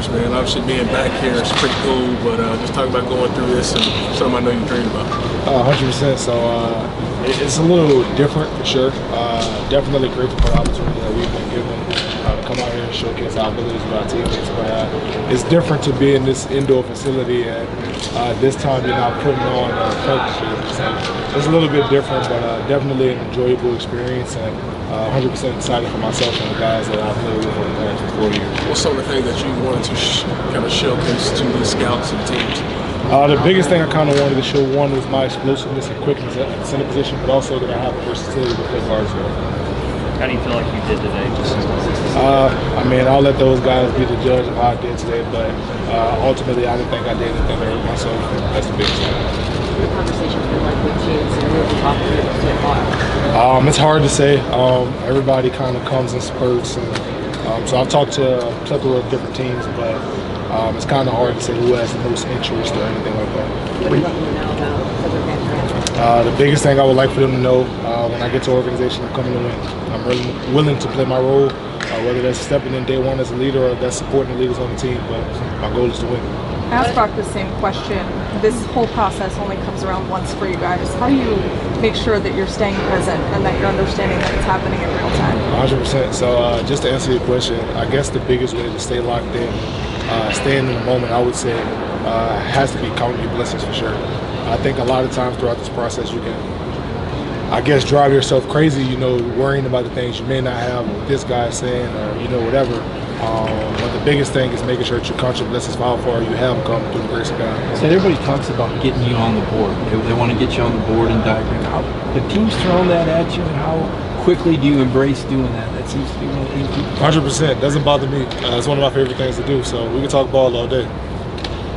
much, man. Obviously, being back here is pretty cool, but just talking about going through this and something I know you dreamed about. 100%. So it's a little different for sure. Definitely grateful for the opportunity that we've been given to come out here and showcase our abilities with our teammates. But it's different to be in this indoor facility, and this time you're not putting on practice jersey. So it's a little bit different, but definitely an enjoyable experience, and 100% excited for myself and the guys that I've played with for the past 4 years. What's some of the things that you wanted to kind of showcase to these scouts and teams? The biggest thing I kind of wanted to show, one, was my explosiveness and quickness at the center position, but also that I have the versatility to play guard as well. How do you feel like you did today? I mean, I'll let those guys be the judge of how I did today, but ultimately I didn't think I did anything to hurt myself. That's the biggest thing. The conversation's been like with kids and really talking to them so far? It's hard to say. Everybody kind of comes in spurts, and so I've talked to a plethora of different teams, but it's kind of hard to say who has the most interest or anything like that. What do you want them to know about Sedrick and Pran? The biggest thing I would like for them to know when I get to an organization, I'm coming to win. I'm really willing to play my role, whether that's stepping in day one as a leader or that's supporting the leaders on the team, but my goal is to win. I asked Brock the same question. This whole process only comes around once for you guys. How do you make sure that you're staying present and that you're understanding that it's happening in real time? 100%. So just to answer your question, I guess the biggest way to stay locked in, staying in the moment, I would say, has to be counting your blessings for sure. I think a lot of times throughout this process you can, I guess, drive yourself crazy, worrying about the things you may not have, what this guy's saying, or, whatever. But the biggest thing is making sure that you count your blessings for how far you have come through the grace of God. So everybody talks about getting you on the board. They want to get you on the board and diagram. How the team's throwing that at you, and how quickly do you embrace doing that? That seems to be one of the things people 100%. Doesn't bother me. It's one of my favorite things to do, so we can talk ball all day.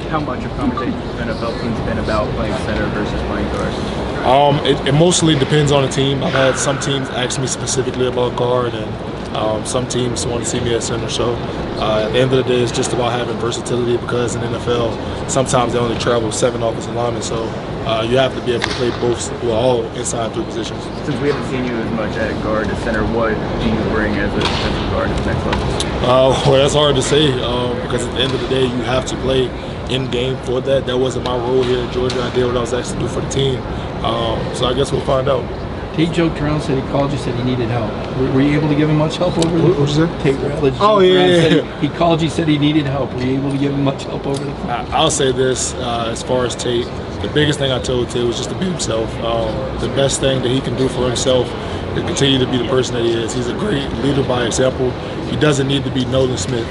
How much of conversations with NFL teams been about playing center versus playing guard? It mostly depends on the team. I've had some teams ask me specifically about guard, and some teams want to see me at center. So at the end of the day, it's just about having versatility, because in the NFL, sometimes they only travel 7 offensive linemen. So you have to be able to play all inside 3 positions. Since we haven't seen you as much at guard to center, what do you bring as a guard to the next level? Well, that's hard to say, because at the end of the day, you have to play in game for that. That wasn't my role here in Georgia. I did what I was asked to do for the team. So I guess we'll find out. Tate joked around, said he called you, said he needed help. Were you able to give him much help over there? What'd you say? Tate Ratledge. Oh, yeah. He called you, said he needed help. Were you able to give him much help over there? I'll say this, as far as Tate, the biggest thing I told Tate was just to be himself. The best thing that he can do for himself is continue to be the person that he is. He's a great leader by example. He doesn't need to be Nolan Smith,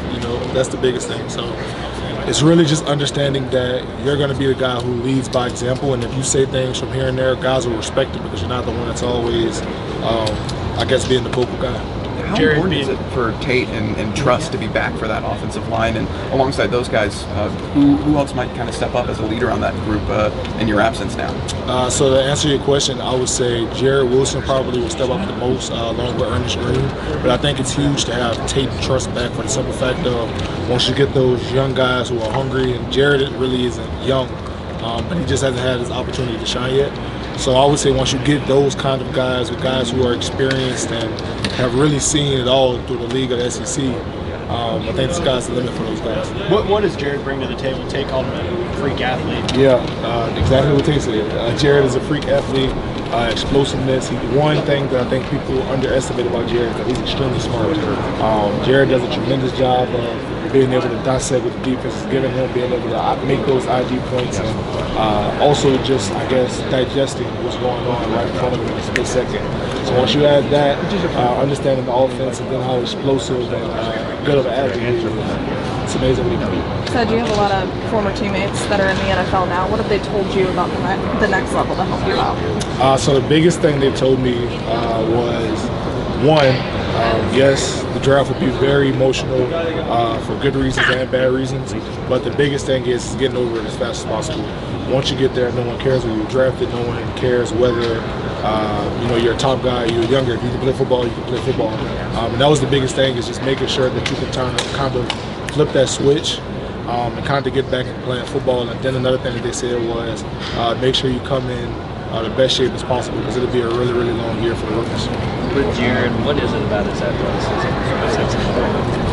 that's the biggest thing. So it's really just understanding that you're going to be the guy who leads by example, and if you say things from here and there, guys will respect it because you're not the one that's always, I guess, being the vocal guy. How important is it for Tate and Truss to be back for that offensive line, and alongside those guys, who else might kind of step up as a leader on that group in your absence now? So to answer your question, I would say Jared Wilson probably will step up the most, along with Ernest Green. But I think it's huge to have Tate and Truss back for the simple fact of once you get those young guys who are hungry, and Jared really isn't young, but he just hasn't had his opportunity to shine yet. So I would say once you get those kind of guys, with guys who are experienced and have really seen it all through the league of the SEC, I think the sky's the limit for those guys. What does Jared bring to the table? Tate called him a freak athlete. Yeah, exactly what Tate said. Jared is a freak athlete, explosiveness. One thing that I think people underestimate about Jared is that he's extremely smart. Jared does a tremendous job of being able to dissect what the defense is giving him, being able to make those ID points, and also just, I guess, digesting what's going on right in front of him in a split second. So once you add that, understanding the offense and then how explosive and good of an athlete he is, it's amazing what he can do. Said you have a lot of former teammates that are in the NFL now. What have they told you about the next level to help you out? So the biggest thing they told me was, one, yes, the draft will be very emotional for good reasons and bad reasons, but the biggest thing is getting over it as fast as possible. Once you get there, no one cares where you're drafted, no one cares whether you're a top guy, you're younger. If you can play football, you can play football. And that was the biggest thing, is just making sure that you can kind of flip that switch and kind of get back into playing football. And then another thing that they said was make sure you come in the best shape as possible, because it'll be a really, really long year for the rookies. With Jared, what is it about his athleticism?